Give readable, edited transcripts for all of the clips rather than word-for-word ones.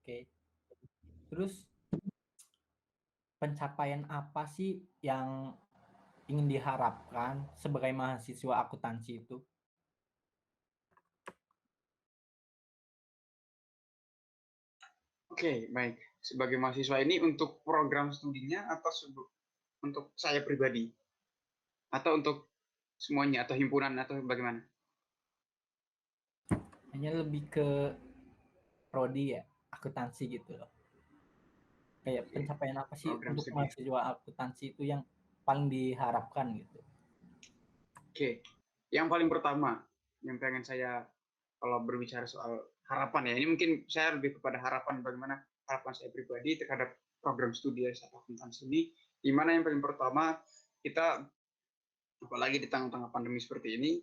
Oke. Terus pencapaian apa sih yang ingin diharapkan sebagai mahasiswa akuntansi itu? Oke, baik. Sebagai mahasiswa ini untuk program studinya atau untuk saya pribadi? Atau untuk semuanya, atau himpunan, atau bagaimana? Hanya lebih ke prodi ya, akuntansi gitu loh. Kayak Oke, pencapaian apa sih program untuk studi. mahasiswa akuntansi itu yang paling diharapkan gitu? Oke, yang paling pertama yang pengen saya, kalau berbicara soal harapan ya, ini mungkin saya lebih kepada harapan, bagaimana harapan saya pribadi terhadap program studi S1 akuntansi ini, di mana yang paling pertama kita, apalagi di tengah-tengah pandemi seperti ini,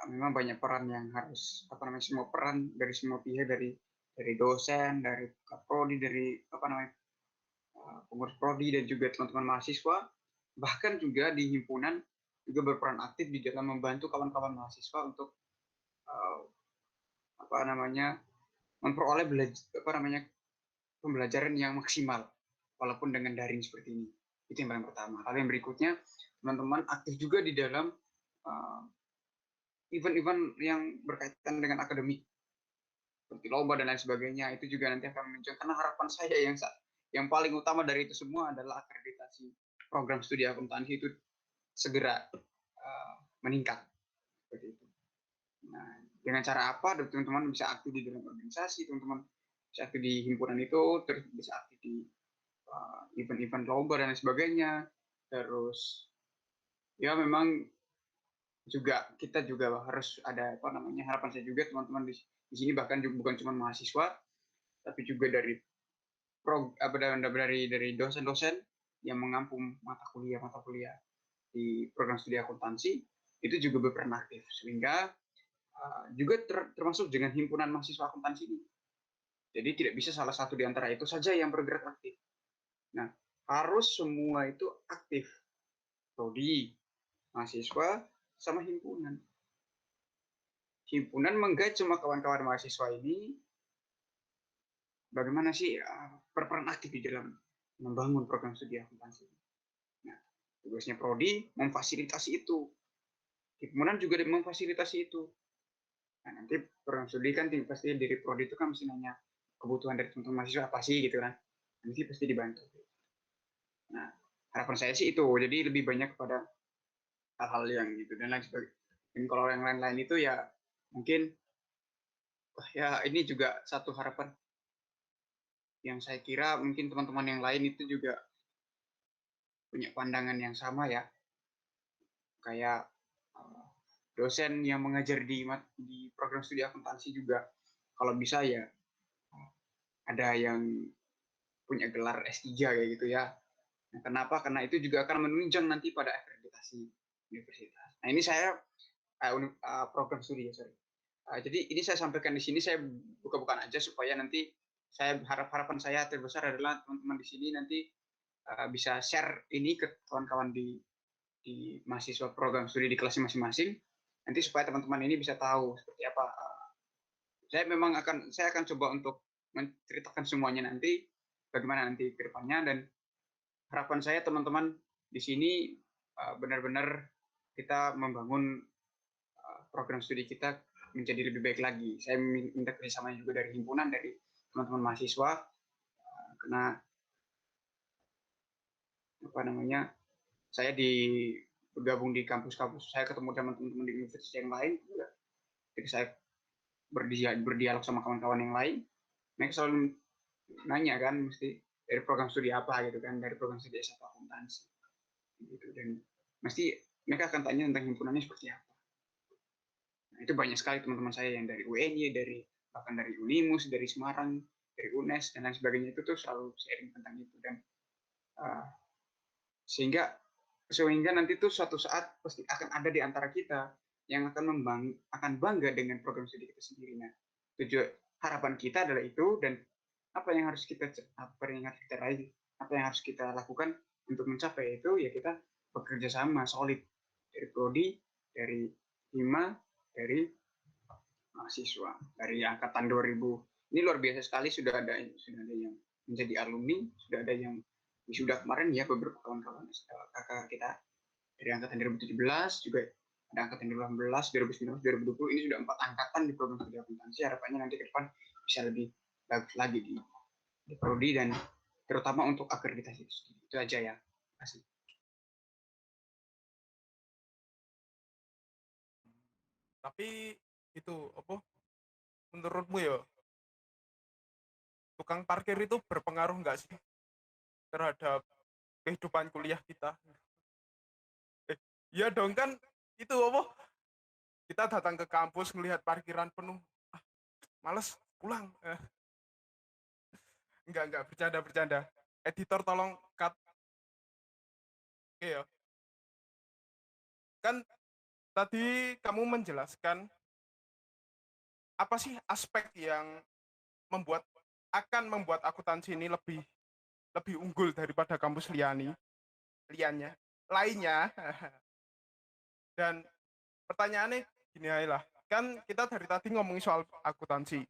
memang banyak peran yang harus, apa namanya, semua peran dari semua pihak, dari dosen, dari prodi, dari apa namanya, pengurus prodi, dan juga teman-teman mahasiswa, bahkan juga di himpunan juga berperan aktif di dalam membantu kawan-kawan mahasiswa untuk uh, apa namanya, memperoleh apa namanya, pembelajaran yang maksimal walaupun dengan daring seperti ini. Itu yang paling pertama. Lalu yang berikutnya, teman-teman aktif juga di dalam uh, event-event yang berkaitan dengan akademik seperti lomba dan lain sebagainya. Itu juga nanti akan menunjukkan, karena harapan saya yang paling utama dari itu semua adalah akreditasi program studi akuntansi itu segera meningkat seperti itu. Nah, dengan cara apa teman-teman bisa aktif di dalam organisasi, teman-teman bisa aktif di himpunan itu, terus bisa aktif di event-event lomba dan lain sebagainya. Terus ya memang juga kita juga harus ada, apa namanya, harapan saya juga teman-teman di sini, bahkan juga bukan cuma mahasiswa tapi juga dari dari dosen-dosen yang mengampu mata kuliah di program studi akuntansi, itu juga berperan aktif, sehingga juga termasuk dengan himpunan mahasiswa akuntansi ini. Jadi tidak bisa salah satu di antara itu saja yang bergerak aktif. Nah, harus semua itu aktif, prodi, mahasiswa, sama himpunan. Himpunan menggait semua kawan-kawan mahasiswa ini bagaimana sih berperan aktif di dalam membangun program studi akuntansi. Nah, tugasnya prodi memfasilitasi itu, himpunan juga memfasilitasi itu. Nah, nanti program studi kan pasti dari prodi itu kan mesti nanya kebutuhan dari teman-teman mahasiswa apa sih gitu kan. Nanti pasti dibantu. Nah, harapan saya sih itu, jadi lebih banyak kepada hal-hal yang gitu dan lain sebagainya. Dan kalau yang lain-lain itu ya mungkin, ya ini juga satu harapan yang saya kira mungkin teman-teman yang lain itu juga punya pandangan yang sama ya. Kayak dosen yang mengajar di program studi akuntansi juga, kalau bisa ya ada yang punya gelar S3 kayak gitu ya. Nah, kenapa? Karena itu juga akan menunjang nanti pada akreditasi universitas. Nah, ini saya program studi ya, sorry. Jadi ini saya sampaikan di sini, saya buka-bukaan aja supaya nanti harapan saya terbesar adalah teman-teman di sini nanti bisa share ini ke kawan-kawan di mahasiswa program studi di kelasnya masing-masing, nanti supaya teman-teman ini bisa tahu seperti apa. Saya akan coba untuk menceritakan semuanya nanti, bagaimana nanti ke depannya, dan harapan saya teman-teman di sini benar-benar kita membangun program studi kita menjadi lebih baik lagi. Saya minta kerjasama juga dari himpunan, dari teman-teman mahasiswa, karena apa namanya, saya bergabung di kampus-kampus, saya ketemu teman-teman di universitas yang lain, ketika saya berdialog sama kawan-kawan yang lain, mereka selalu nanya kan, mesti dari program studi apa gitu kan, dari program studi S1 akuntansi gitu, dan mesti mereka akan tanya tentang himpunannya seperti apa. Nah, itu banyak sekali teman-teman saya yang dari UNY, bahkan dari Unimus, dari Semarang, dari UNES dan lain sebagainya, itu tuh selalu sharing tentang itu, dan uh, sehingga nanti tuh suatu saat pasti akan ada di antara kita yang akan bangga dengan program studi kita sendiri. Nah, tujuan harapan kita adalah itu, dan apa yang harus kita raih, apa yang harus kita lakukan untuk mencapai itu, ya kita bekerja sama solid dari prodi, dari hima, dari mahasiswa, dari angkatan 2019 ini luar biasa sekali, sudah ada yang menjadi alumni, sudah ada yang wisuda kemarin ya, beberapa kawan-kawan kakak kita dari angkatan 2017, juga ada angkatan 2018, 2019, 2020, ini sudah 4 angkatan di program studi akuntansi. Harapannya nanti ke depan bisa lebih bagus lagi di prodi dan terutama untuk akreditasi itu aja ya. Terima kasih. Tapi itu apa? Menurutmu ya, tukang parkir itu berpengaruh nggak sih terhadap kehidupan kuliah kita? Iya dong kan, itu apa? Kita datang ke kampus ngelihat parkiran penuh, ah, males pulang. Enggak, bercanda. Editor tolong cut. Oke ya. Kan tadi kamu menjelaskan apa sih aspek yang akan membuat akuntansi ini lebih unggul daripada kampus lainnya. Dan pertanyaannya gini aja lah. Kan kita dari tadi ngomongin soal akuntansi.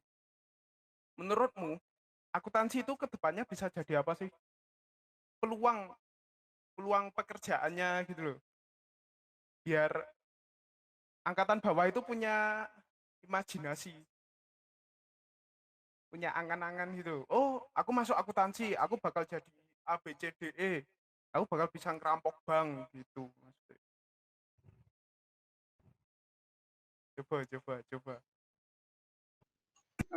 Menurutmu, akuntansi itu kedepannya bisa jadi apa sih? Peluang peluang pekerjaannya gitu loh. Biar angkatan bawah itu punya imajinasi, punya angan-angan gitu. Oh, aku masuk akuntansi, aku bakal jadi A, B, C, D, E. Aku bakal bisa ngerampok bank gitu. Coba.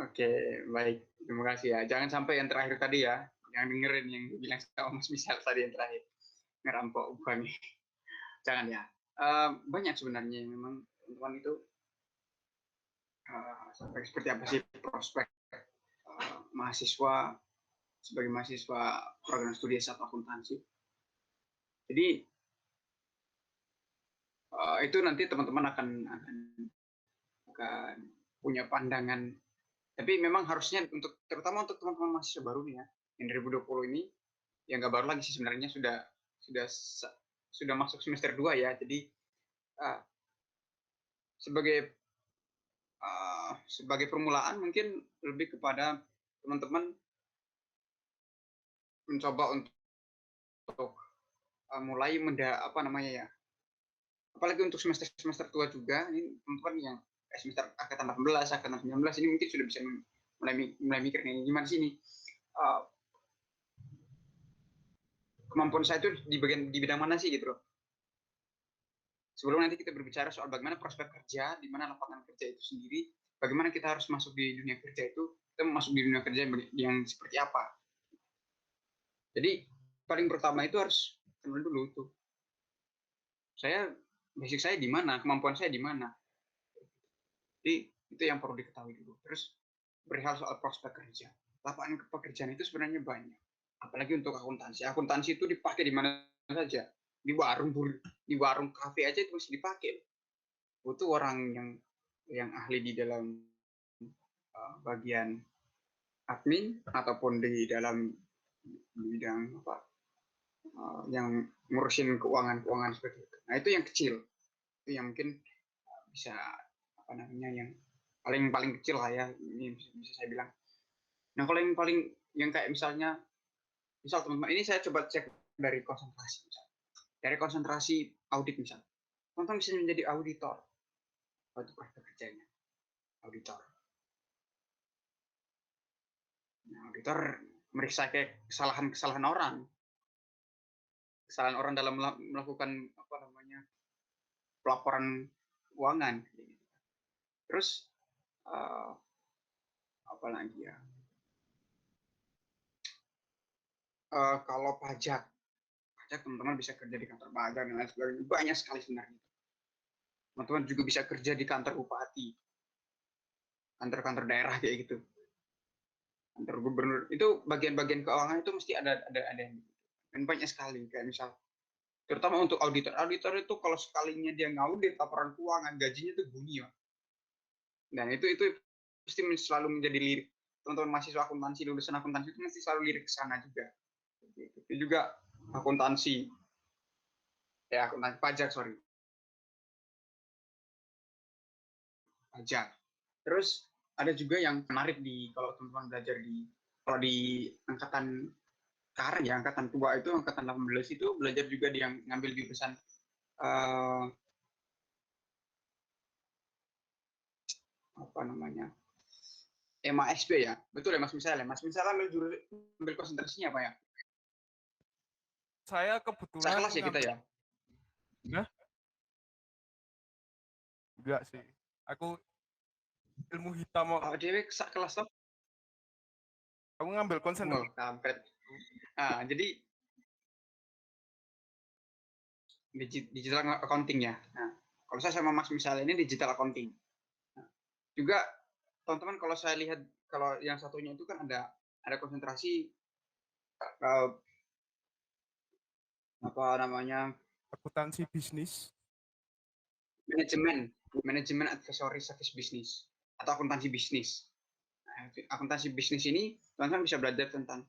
Oke, baik. Terima kasih ya. Jangan sampai yang terakhir tadi ya. Jangan dengerin yang bilang sama Mas Misal tadi yang terakhir. Ngerampok uang. Jangan ya. Banyak sebenarnya yang memang teman-teman itu seperti apa sih prospek mahasiswa sebagai mahasiswa program studi S1 akuntansi. Jadi itu nanti teman-teman akan punya pandangan. Tapi memang harusnya terutama untuk teman-teman mahasiswa baru nih ya, yang 2020 ini, yang nggak baru lagi sih sebenarnya, sudah masuk semester 2 ya. Jadi sebagai permulaan mungkin lebih kepada teman-teman mencoba untuk mulai apalagi untuk semester tua juga, ini teman-teman yang semester angkatan 18, angkatan 19 ini mungkin sudah bisa mulai mikir nih gimana sih ini kemampuan saya itu di bidang mana sih gitu loh. Sebelum nanti kita berbicara soal bagaimana prospek kerja, di mana lapangan kerja itu sendiri, bagaimana kita harus masuk di dunia kerja itu, kita masuk di dunia kerja yang seperti apa. Jadi paling pertama itu harus kenal dulu tuh. Basic saya di mana, kemampuan saya di mana. Jadi itu yang perlu diketahui dulu. Terus perihal soal prospek kerja. Lapangan pekerjaan itu sebenarnya banyak. Apalagi untuk akuntansi. Akuntansi itu dipakai di mana saja. Di warung kafe aja itu masih dipakai. Butuh orang yang ahli di dalam bagian admin ataupun di dalam bidang yang ngurusin keuangan seperti itu. Nah, itu yang kecil. Itu yang mungkin bisa yang paling kecil lah ya, ini bisa saya bilang. Nah, kalau yang kayak misal teman-teman, ini saya coba cek dari konsentrasi, dari konsentrasi audit misal, teman-teman bisa menjadi auditor. Itu praktek kerjanya, auditor. Nah, auditor meriksa kayak kesalahan orang dalam melakukan pelaporan keuangan. Terus apa lagi ya? Kalau pajak teman-teman bisa kerja di kantor pajak dan lain sebagainya, banyak sekali sebenarnya. Teman-teman juga bisa kerja di kantor bupati, kantor daerah kayak gitu, kantor gubernur. Itu bagian-bagian keuangan itu mesti ada yang gitu. Dan banyak sekali, kayak misal terutama untuk auditor itu kalau sekalinya dia ngaudit laporan keuangan, gajinya itu bunyi ya. Dan itu mesti selalu menjadi lirik. Teman-teman mahasiswa akuntansi, lulusan akuntansi itu mesti selalu lirik ke sana juga. Itu juga akuntansi pajak. Terus ada juga yang menarik kalau teman-teman belajar kalau di angkatan sekarang ya, angkatan tua itu, angkatan 18 itu belajar juga yang ngambil jurusan apa namanya, MASB ya, betul ya Mas Misal? Mas Misal ambil konsentrasinya apa ya? Saya kebetulan Saya kelas ya kita ya? Enggak sih. Aku ilmu hitam. Dewe sak kelas toh? Kamu ngambil konsentrasi. Kampret. Jadi digital accounting ya. Nah, kalau saya sama Mas Misal ini digital accounting. Nah, juga teman-teman kalau saya lihat, kalau yang satunya itu kan ada konsentrasi apa namanya, Akuntansi bisnis, manajemen advisory service bisnis atau akuntansi bisnis. Nah, akuntansi bisnis ini teman-teman bisa belajar tentang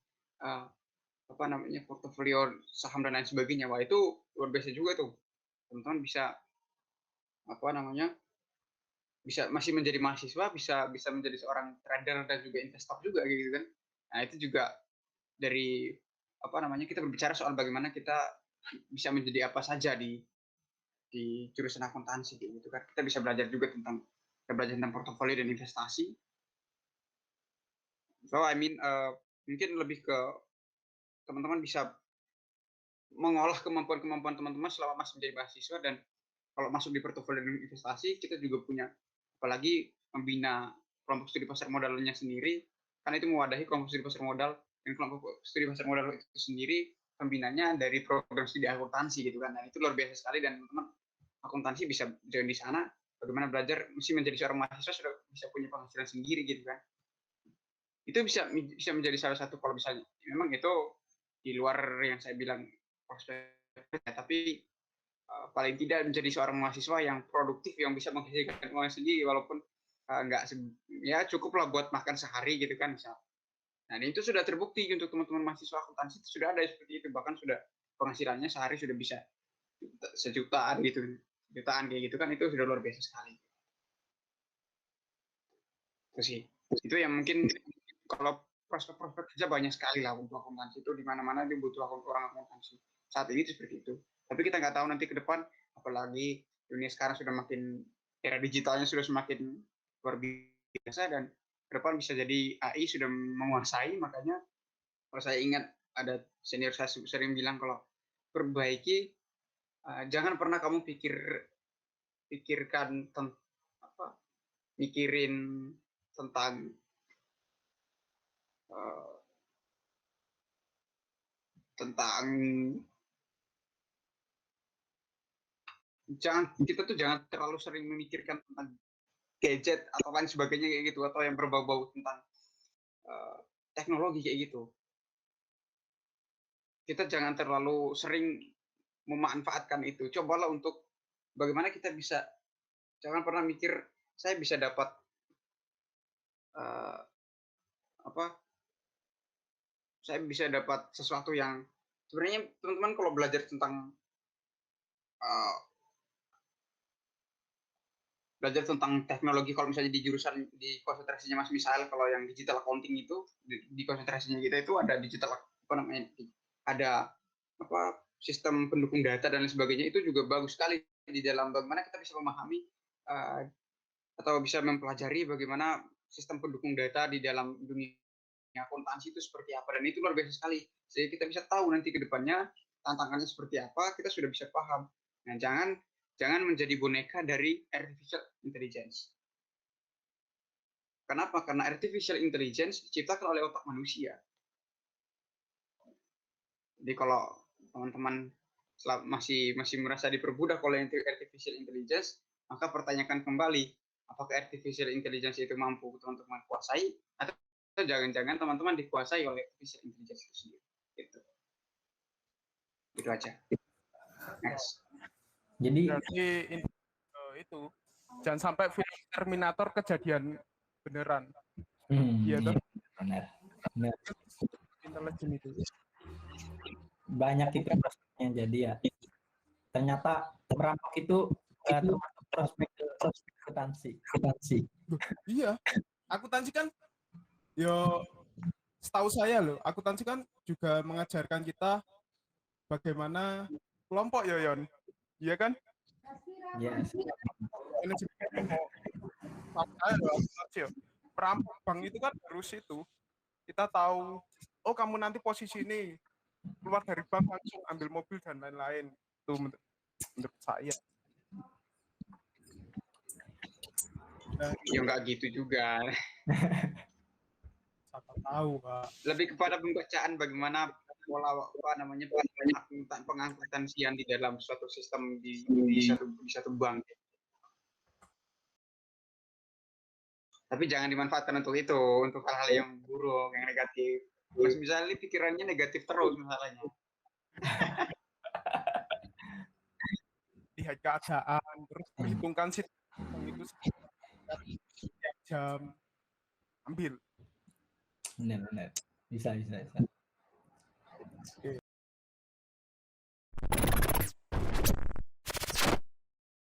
apa namanya, portofolio saham dan lain sebagainya. Wah, itu luar biasa juga tuh. Teman-teman bisa apa namanya, bisa masih menjadi mahasiswa, bisa menjadi seorang trader dan juga investor juga gitu kan. Nah, itu juga dari apa namanya, kita berbicara soal bagaimana kita bisa menjadi apa saja di jurusan akuntansi gitu kan. Kita bisa belajar juga tentang portofolio dan investasi. So I mean mungkin lebih ke teman-teman bisa mengolah kemampuan teman-teman selama masih menjadi mahasiswa, dan kalau masuk di portofolio dan investasi kita juga punya, apalagi membina kelompok studi pasar modalnya sendiri, karena itu mewadahi kelompok studi pasar modal, dan kelompok studi pasar modal itu sendiri pembinanya dari program studi akuntansi gitu kan. Nah, itu luar biasa sekali, dan teman-teman akuntansi bisa join di sana, bagaimana belajar mesti menjadi seorang mahasiswa sudah bisa punya penghasilan sendiri gitu kan. Itu bisa menjadi salah satu, kalau misalnya memang itu di luar yang saya bilang prospeknya, tapi paling tidak menjadi seorang mahasiswa yang produktif, yang bisa menghasilkan uang sendiri, walaupun nggak ya cukup lah buat makan sehari gitu kan misal. Nah, itu sudah terbukti untuk teman-teman mahasiswa akuntansi, sudah ada seperti itu, bahkan sudah penghasilannya sehari sudah bisa sejutaan gitu, jutaan kayak gitu kan, itu sudah luar biasa sekali. Itu sih, itu yang mungkin kalau prospek-prospek kerja banyak sekali lah untuk akuntansi itu, di mana-mana dibutuh orang akuntansi saat ini seperti itu. Tapi kita nggak tahu nanti ke depan, apalagi dunia sekarang sudah makin, era digitalnya sudah semakin luar biasa, dan ke depan bisa jadi AI sudah menguasai. Makanya kalau saya ingat ada senior saya sering bilang, kalau perbaiki, jangan pernah kamu mikirin tentang kita tuh jangan terlalu sering memikirkan tentang gadget atau lain sebagainya kayak gitu, atau yang berbau-bau tentang teknologi kayak gitu. Kita jangan terlalu sering memanfaatkan itu. Cobalah untuk bagaimana kita bisa, jangan pernah mikir saya bisa dapat saya bisa dapat sesuatu yang sebenarnya, teman-teman kalau belajar tentang teknologi, kalau misalnya di jurusan, di konsentrasinya Mas Misael, kalau yang digital accounting itu di konsentrasinya kita itu ada digital, apa namanya, ada sistem pendukung data dan lain sebagainya. Itu juga bagus sekali di dalam bagaimana kita bisa memahami atau bisa mempelajari bagaimana sistem pendukung data di dalam dunia akuntansi itu seperti apa, dan itu luar biasa sekali, sehingga kita bisa tahu nanti ke depannya tantangannya seperti apa, kita sudah bisa paham. Nah, jangan menjadi boneka dari artificial intelligence. Kenapa? Karena artificial intelligence diciptakan oleh otak manusia. Jadi kalau teman-teman masih merasa diperbudak oleh artificial intelligence, maka pertanyakan kembali, apakah artificial intelligence itu mampu teman-teman kuasai, atau jangan-jangan teman-teman dikuasai oleh artificial intelligence itu sendiri. Gitu aja. Next. Jadi itu jangan sampai film Terminator kejadian beneran. Iya toh? Benar. Intelijen itu. Banyak itu prospeknya, jadi ya ternyata merampok itu termasuk prospek akuntansi. Iya. akuntansi kan yo setahu saya loh, akuntansi kan juga mengajarkan kita bagaimana kelompok ya Yon. Iya kan? Yes. Manajemen mau saya loh, akuntansi ya. Perampok bank itu kan harus itu. Kita tahu, oh kamu nanti posisi ini keluar dari bank langsung ambil mobil dan lain-lain. Itu menurut saya. Ya nggak gitu juga. Siapa tahu, Kak. Lebih kepada pembacaan bagaimana pola pengakuntansian di dalam suatu sistem di satu bank. Tapi jangan dimanfaatkan untuk itu, untuk hal-hal yang buruk, yang negatif. Mas misalnya pikirannya negatif terus masalahnya. Lihat keadaan, terus perhitungkan sih itu setiap jam ambil. Benar. Bisa.